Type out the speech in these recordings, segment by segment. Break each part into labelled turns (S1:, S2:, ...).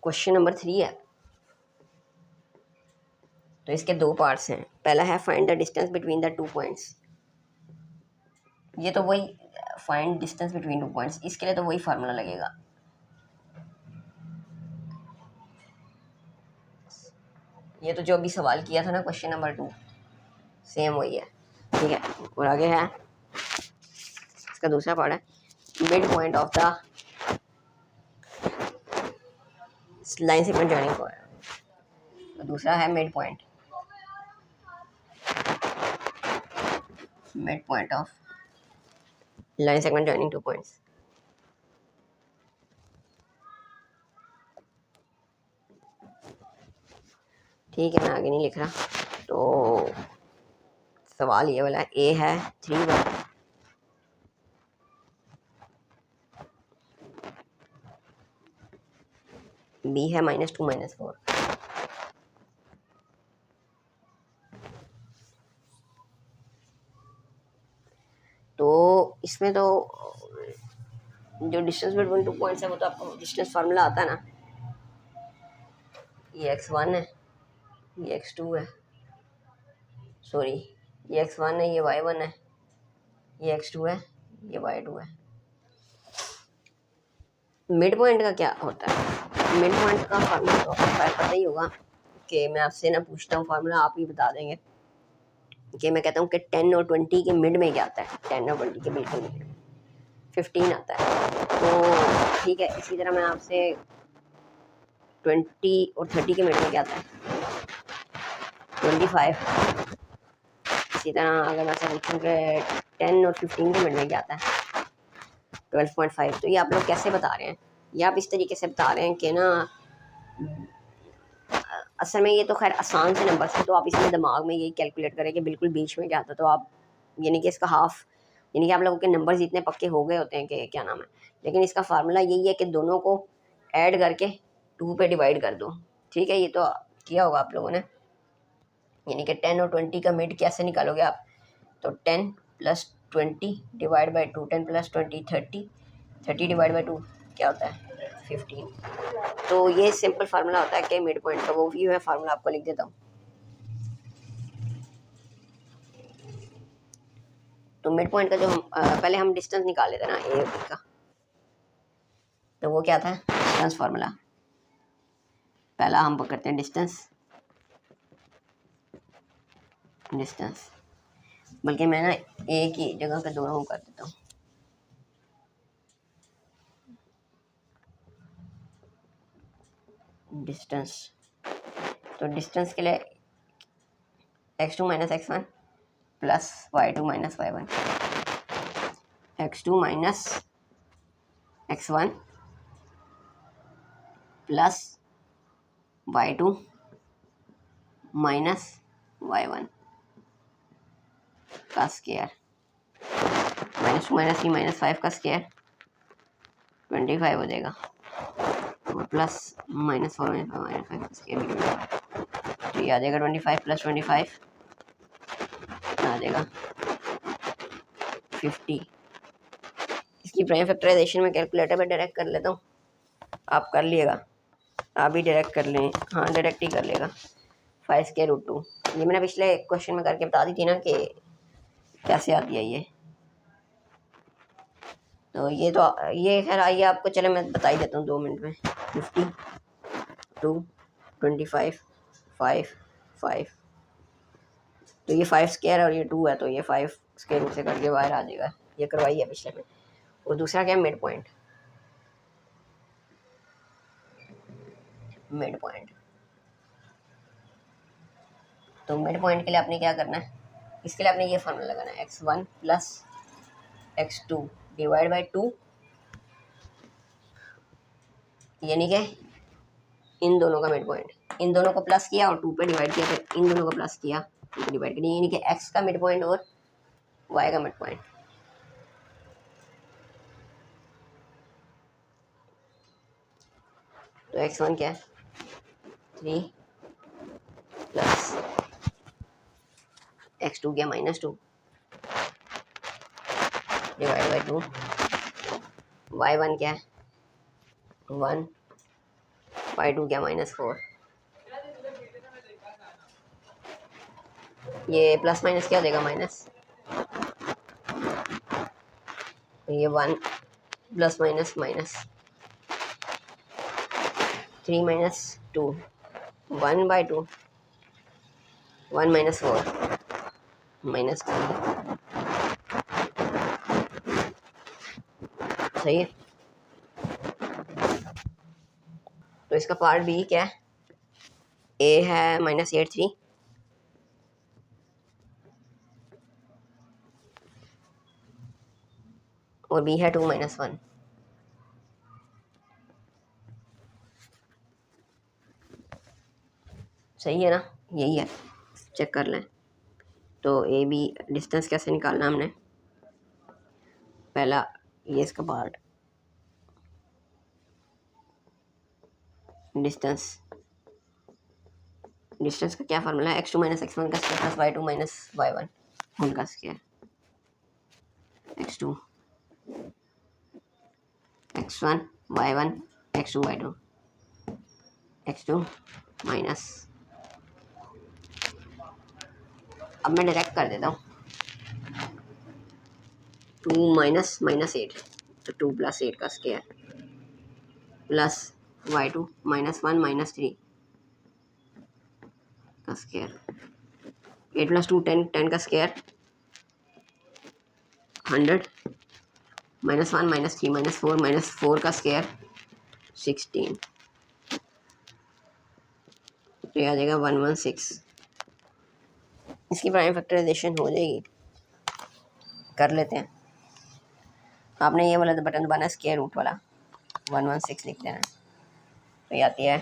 S1: Question number 3 है। तो इसके दो पार्ट्स हैं। पहला है find the distance between the 2 points. ये तो वही फाइंड डिस्टेंस बिटवीन 2 पॉइंट्स, इसके लिए तो वही फार्मूला लगेगा। ये तो जो अभी सवाल किया था ना क्वेश्चन नंबर 2, सेम वही है। ठीक है, और आगे है इसका दूसरा पार्ट है mid point of the line segment joining point. तो दूसरा है mid point of line segment joining 2 points. ठीक है, मैं आगे नहीं लिख रहा। तो सवाल ये वाला ए है 3/, बी है -2 -4। तो इसमें तो जो डिस्टेंस बिटवीन 2 पॉइंट्स है वो तो आपको डिस्टेंस फार्मूला आता है ना। ये x1 है, ये x2 है, सॉरी ये x1 है, ये y1 है, ये x2 है, ये y2 है। मिड पॉइंट का क्या होता है? मिड पॉइंट का फार्मूला तो आपको पता ही होगा कि मैं आपसे ना पूछता हूँ फार्मूला, आप ही बता देंगे कि मैं कहता हूँ कि 10 और 20 के मिड में क्या आता है। 10 और 20 के बिल्कुल मिड में 15 आता है। तो ठीक है, इसी तरह मैं आपसे 20 और 30 के मिड में क्या आता है 25। इसी तरह अगर मैं आपसे पूछूँ कि 10 और 15 के मिड में क्या आता है 12.5। तो ये आप लोग कैसे बता रहे हैं? ये आप इस तरीके से बता रहे हैं कि ना असल में ये तो खैर आसान से नंबर है, तो आप इसमें दिमाग में ये कैलकुलेट करें कि बिल्कुल बीच में क्या आता है। तो आप यानी कि इसका हाफ, यानी कि आप लोगों के नंबर्स इतने पक्के हो गए होते हैं कि क्या नाम है। लेकिन इसका फार्मूला यही है कि दोनों को ऐड करके 2 पे डिवाइड कर दो। ठीक है, ये तो किया होगा आप लोगों ने। यानी कि 10 और 20 का मिड कैसे निकालोगे आप? तो 10 + 20 डिवाइड बाई 2, 10 + 20 30, 30 डिवाइड बाई 2 क्या होता है 15। तो ये सिंपल फार्मूला होता है कि मिड पॉइंट का। वो व्यू है फार्मूला, आपको लिख देता हूँ। तो मिड पॉइंट का जो हम पहले हम डिस्टेंस निकाल लेते हैं ना ए और बी का। तो वो क्या था डिस्टेंस फार्मूला। पहला हम करते हैं डिस्टेंस, बल्कि मैं ना एक ही जगह पे दोनों कर देता हूँ। डिस्टेंस, तो डिस्टेंस के लिए x2 - x1 plus y2 - y1, x2 - x1 plus y2 - y1 का स्क्वायर, -2 - 3 - 5 का स्क्वायर 25 हो जाएगा, और प्लस -4 - 5 का स्क्वायर भी। तो ये आ जाएगा 25 + 25 आ जाएगा 50। इसकी प्राइम फैक्टराइजेशन में कैलकुलेटर में डायरेक्ट कर लेता हूँ, आप कर लिएगा। आप भी डायरेक्ट कर लें, हाँ डायरेक्ट ही कर लेगा। 5√2 ये मैंने पिछले क्वेश्चन में करके बता दी थी ना कि कैसे आती है ये। तो ये खैर आइए आपको चले मैं बता ही देता हूँ 2 मिनट में। 50 2 25 5 5। तो ये 5 स्क्वायर और ये 2 है, तो ये 5 स्क्वायर रूट से करके बाहर आ जाएगा। ये करवाई है पिछले में। और दूसरा क्या है मिड पॉइंट। तो मिड पॉइंट के लिए आपने क्या करना है, इसके लिए आपने ये फार्मूला लगाना है x1 + x2 डिवाइड बाई 2, यानी कि इन दोनों का मिड पॉइंट। इन दोनों को प्लस किया और 2 पे डिवाइड किया, फिर इन दोनों को प्लस किया 2 पे डिवाइड किया, यानी कि x का मिड पॉइंट और y का मिड पॉइंट। तो x1 क्या है 3 प्लस x2 क्या -2 डिवाइड बाई 2, y1 क्या है 1 y2 क्या -4, ये प्लस माइनस क्या हो जाएगा माइनस, ये 1 प्लस माइनस माइनस 3 -2 1/2 1 -4 -3 सही है। तो इसका पार्ट बी क्या है, ए है -8 3 और बी है 2 -1। सही है ना, यही है, चेक कर लें। तो ए बी डिस्टेंस कैसे निकालना हमने, पहला ये इसका पार्ट डिस्टेंस, डिस्टेंस का क्या फार्मूला है, x2 - x1 का स्क्वायर प्लस y2 - y1 उनका square, x2 x1 y1 x2 y2 x2 minus, अब मैं डायरेक्ट कर देता हूँ, 2 -8 तो 2 + 8 का स्क्वायर प्लस y2 -1 -3 का स्क्वायर, 8 + 2 10 10 का स्क्वायर 100 -1 -3 -4 -4 का स्क्वायर 16, तो ये आ जाएगा 116। इसकी प्राइम फैक्टराइजेशन हो जाएगी, कर लेते हैं। आपने ये वाला बटन दबाना, स्क्वायर रूट वाला 116 लिख देना, तो ये आती है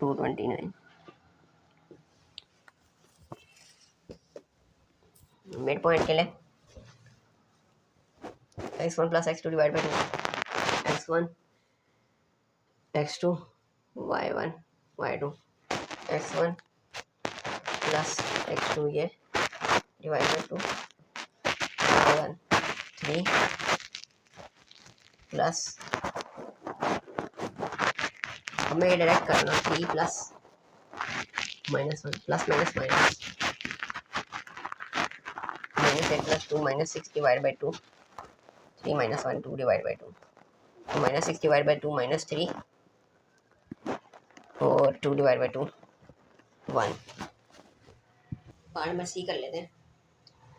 S1: 229। मिड पॉइंट के लिए x1 + x2 divide by 2 x1 x2 y1 y2 x1 + x2 ये डिवाइड बाई 2 y1 3 प्लस, अब मैं ये डायरेक्ट करना 3 plus -1 plus minus minus -8 + 2 -6 divide by 2 3 -1 2 divide by 2, तो -6 डिवाइड बाई 2 -3 और 2 divide by 2 1। Part number C कर लेते हैं।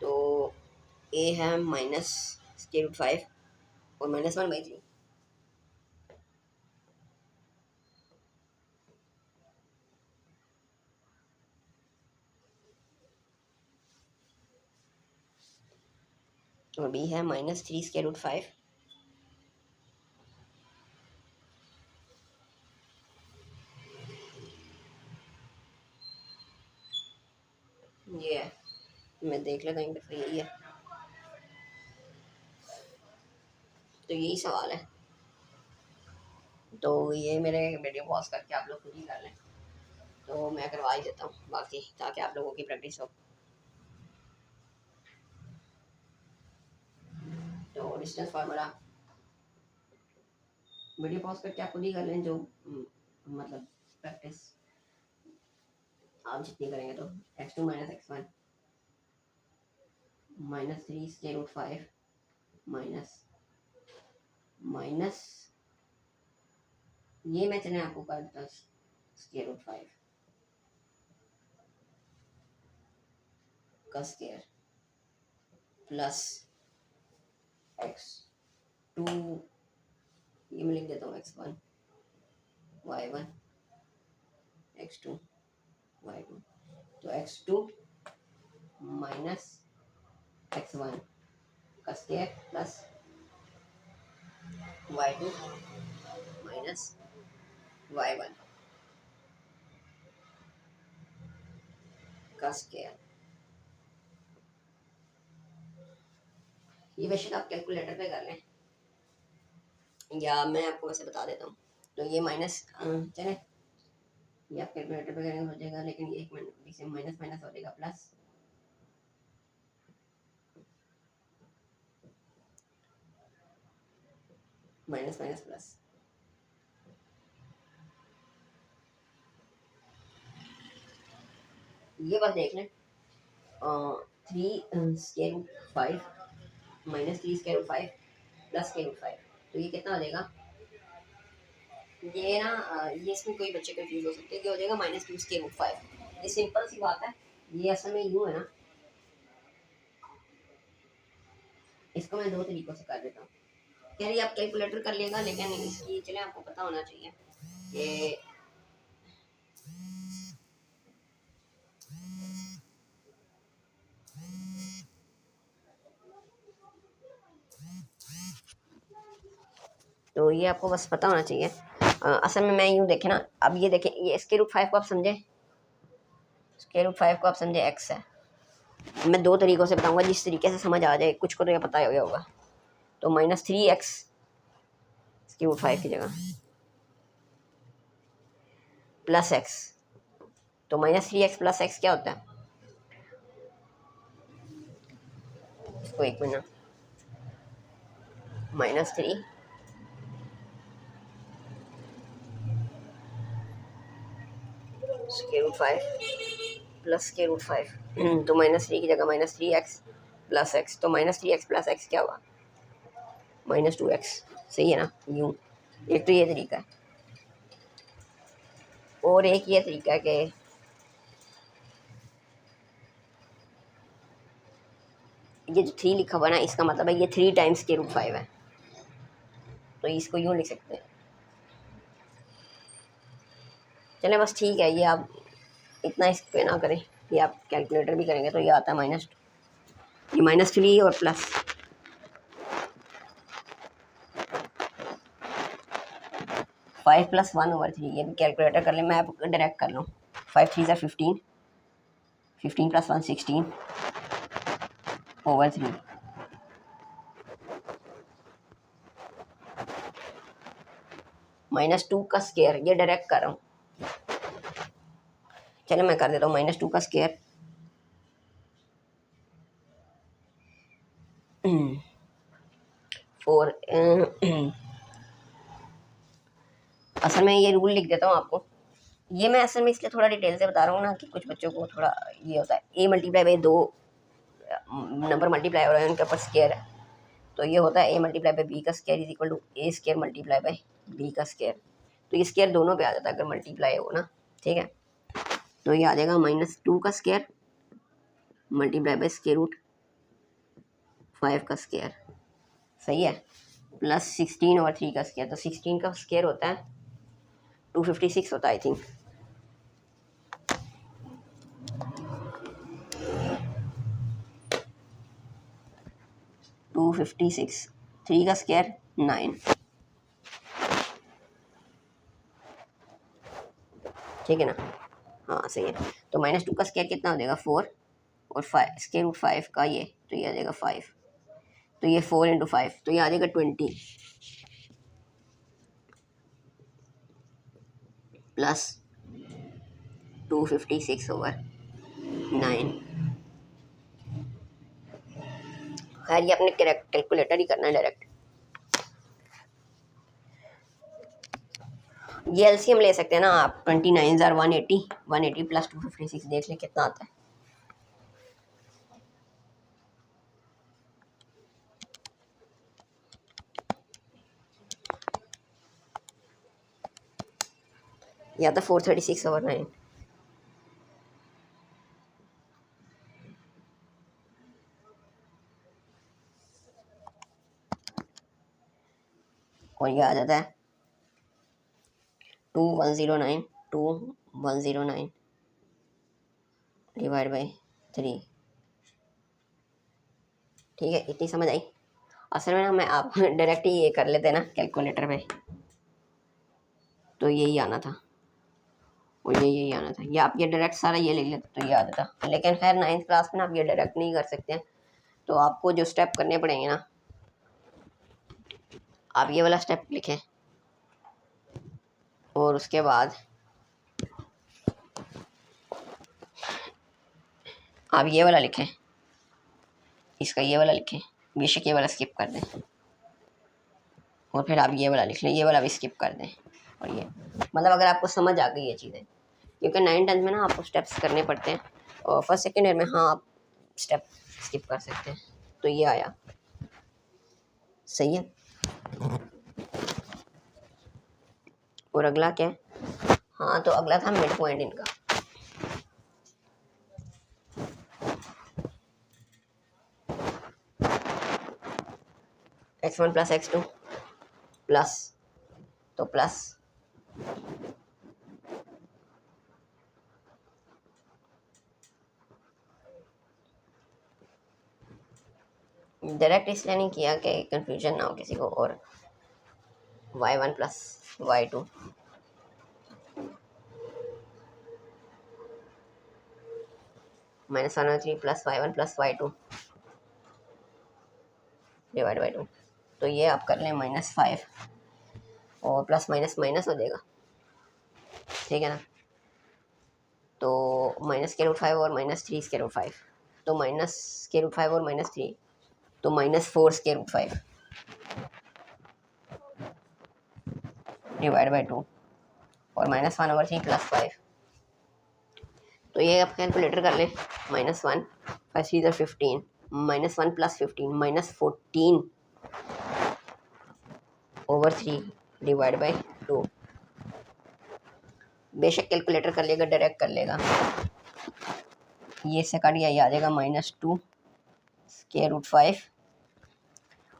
S1: तो ए है -√5 और -1/3, और बी है -3√5 ये है, मैं देख लेता हूँ एक दफ़ा, यही है। तो यही सवाल है, तो ये मेरे वीडियो पॉज करके आप लोग खुद ही कर लें, तो मैं करवा ही देता हूँ बाकी, ताकि आप लोगों की प्रैक्टिस हो। तो डिस्टेंस फार्मूला वीडियो पॉज करके आप खुद ही कर लें, जो मतलब प्रैक्टिस आप जितनी करेंगे। तो x2 - x1 -3√5 माइनस माइनस, ये मैं चले आपको कर देता √5 का स्क्वायर प्लस x2, ये मैं लिख देता हूँ x1 y1 x2 y2, तो x2 माइनस x1 का square plus y2 minus y1 का स्क्वायर। ये वैसे आप कैलकुलेटर पे कर लें, या मैं आपको वैसे बता देता हूँ। तो ये माइनस चले, ये आप कैलकुलेटर पे करेंगे हो जाएगा, लेकिन ये एक मिनट से माइनस माइनस हो जाएगा प्लस, माइनस माइनस प्लस, ये बस देख लें, 3 square root 5 minus 3 square root 5 plus square root 5, तो ये कितना हो जाएगा, ये ना ये इसमें कोई बच्चे कंफ्यूज हो सकते हैं, ये हो जाएगा -2 स्क्वायर रूट 5। ये सिंपल सी बात है, ये असल में यूँ है ना, इसको मैं 2 तरीकों से कर देता हूँ। कह रही आप कैलकुलेटर कर लेगा, लेकिन इसकी चले आपको पता होना चाहिए कि तो ये आपको बस पता होना चाहिए। असल में मैं यूँ देखें ना, अब ये देखें, ये स्क्वायर रूट 5 को आप समझे, स्क्वायर रूट 5 को आप समझे x है। मैं 2 तरीकों से बताऊंगा, जिस तरीके से समझ आ जाए, कुछ को तो ये पता ही होगा। तो -3x स्क्वायर रूट 5 की जगह प्लस x, तो -3x प्लस x क्या होता है, इसको एक minute, -3 square root 5 plus square root 5, तो -3 की जगह -3x प्लस x, तो -3x प्लस x क्या हुआ, -2x। सही है ना, यूँ एक तो ये तरीका है, और एक ये तरीका है कि ये जो 3 लिखा हुआ ना, इसका मतलब है ये 3 टाइम्स स्क्वायर रूट 5 है, तो इसको यूँ लिख सकते हैं। चलें बस ठीक है, ये आप इतना इस पे ना करें, ये आप कैलकुलेटर भी करेंगे तो ये आता है ये -3 और प्लस 5 + 1/3, ये भी कैलकुलेटर कर लें, मैं आप डायरेक्ट कर लूँ। 5 3 ज़ा 15, 15 + 1 16/3, -2 का स्क्वायर, ये डायरेक्ट कर रहा हूँ। चलो मैं कर देता हूँ -2 का स्क्वायर, और असल में ये रूल लिख देता हूँ आपको। ये मैं असल में इसलिए थोड़ा डिटेल से बता रहा हूँ ना, कि कुछ बच्चों को थोड़ा ये होता है, a multiply by 2 number multiply हो रहा है, उनके ऊपर स्क्वायर है, तो ये होता है a मल्टीप्लाई बाई b का square is equal to a square multiply by b का स्क्वायर। तो ये स्क्वायर दोनों पे आ जाता है अगर मल्टीप्लाई हो ना, ठीक है। तो ये आ जाएगा -2 का square multiply by square root 5 का स्क्वायर, सही है, प्लस 16/3 का स्क्वायर। तो 16 का स्क्वायर होता है 256 होता है आई थिंक, टू 3 का स्क्वायर 9, ठीक है ना, हाँ सही है। तो -2 का स्क्वायर कितना हो जाएगा 4, और 5 स्क्वायर रूट 5 का ये, तो ये आ जाएगा 5, तो ये 4 × 5, तो ये आ जाएगा 20 प्लस 256/9। खैर ये अपने कैलकुलेटर ही करना है डायरेक्ट। ये एलसीएम ले सकते हैं ना आप, 29 × 180, 180 प्लस 256, देख लें कितना आता है। या तो 436/9, और ये आ जाता है 2109 डिवाइड बाई 3, ठीक है, इतनी समझ आई। असल में ना मैं आप डायरेक्ट ही ये कर लेते ना कैलकुलेटर पे, तो यही आना था, और यही आना था, या आप ये डायरेक्ट सारा ये ले लेते तो ये आ जाता। लेकिन खैर 9th क्लास में ना आप ये डायरेक्ट नहीं कर सकते हैं, तो आपको जो स्टेप करने पड़ेंगे ना, आप ये वाला स्टेप लिखें, और उसके बाद आप ये वाला लिखें, इसका ये वाला लिखें, बेशक ये वाला स्किप कर दें, और फिर आप ये वाला लिख लें, ये वाला भी स्किप कर दें। और ये मतलब अगर आपको समझ आ गई ये चीज़ें, क्योंकि 9th 10th में ना आपको स्टेप्स करने पड़ते हैं, और फर्स्ट सेकेंड ईयर में हाँ आप स्टेप स्किप कर सकते हैं। तो ये आया, सही है। और अगला क्या है? हाँ तो अगला था मिड पॉइंट इनका। x1 प्लस x2 प्लस, तो प्लस डायरेक्ट इसलिए नहीं किया कि कंफ्यूजन ना हो किसी को। और y1 plus y2 minus 1/3 plus y1 plus y2 divide by 2। तो ये आप कर लें -5 और प्लस माइनस माइनस हो जाएगा, ठीक है ना। तो -√5 और -3√5, तो -√5 और -3, तो -4√5 डिवाइड बाई 2 और -1/3 प्लस 5। तो ये आप कैलकुलेटर कर लें, -1 5 3 15, -1 प्लस 15 -14/3 डिवाइड बाई 2। बेशक कैलकुलेटर कर लेगा, डायरेक्ट कर लेगा। ये से काट ये आ जाएगा -2√5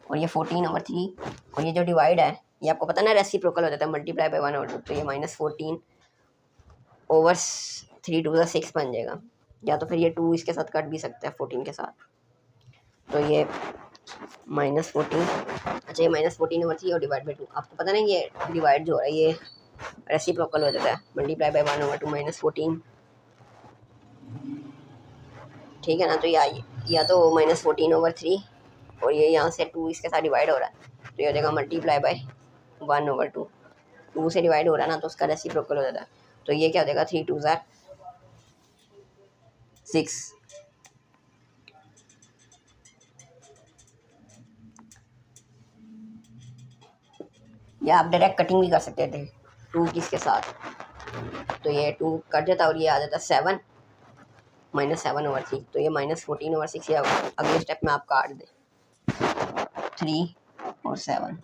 S1: और ये 14/3 और ये जो डिवाइड है ये आपको पता ना रेसिप्रोकल हो जाता है, मल्टीप्लाई बाई 1/2। तो ये -14/3 2 6 बन जाएगा, या तो फिर ये 2 इसके साथ कट भी सकता है 14 के साथ। तो ये -14, अच्छा ये -14/3 और डिवाइड बाई 2। आपको पता नहीं ये डिवाइड जो है ये रेसिप्रोकल हो जाता है, मल्टीप्लाई बाई 1/2 -14, ठीक है ना। तो या तो -14/3 और ये यहाँ से 2 इसके साथ डिवाइड हो रहा है, तो ये हो जाएगा मल्टीप्लाई बाई 1/2। 2 से डिवाइड हो रहा है ना, तो उसका रेसिप्रोकल हो जाता है। तो ये क्या हो जाएगा 3 2 6। या आप डायरेक्ट कटिंग भी कर सकते थे 2 किसके साथ, तो ये 2 कट जाता और ये आ जाता 7 -7/3। तो ये -14/6 या अगले स्टेप में आप काट दें 3 और 7।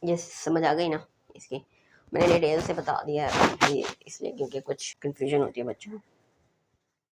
S1: ये समझ आ गई ना इसकी, मैंने डिटेल से बता दिया है ये इसलिए क्योंकि कुछ कंफ्यूजन होती है बच्चों को।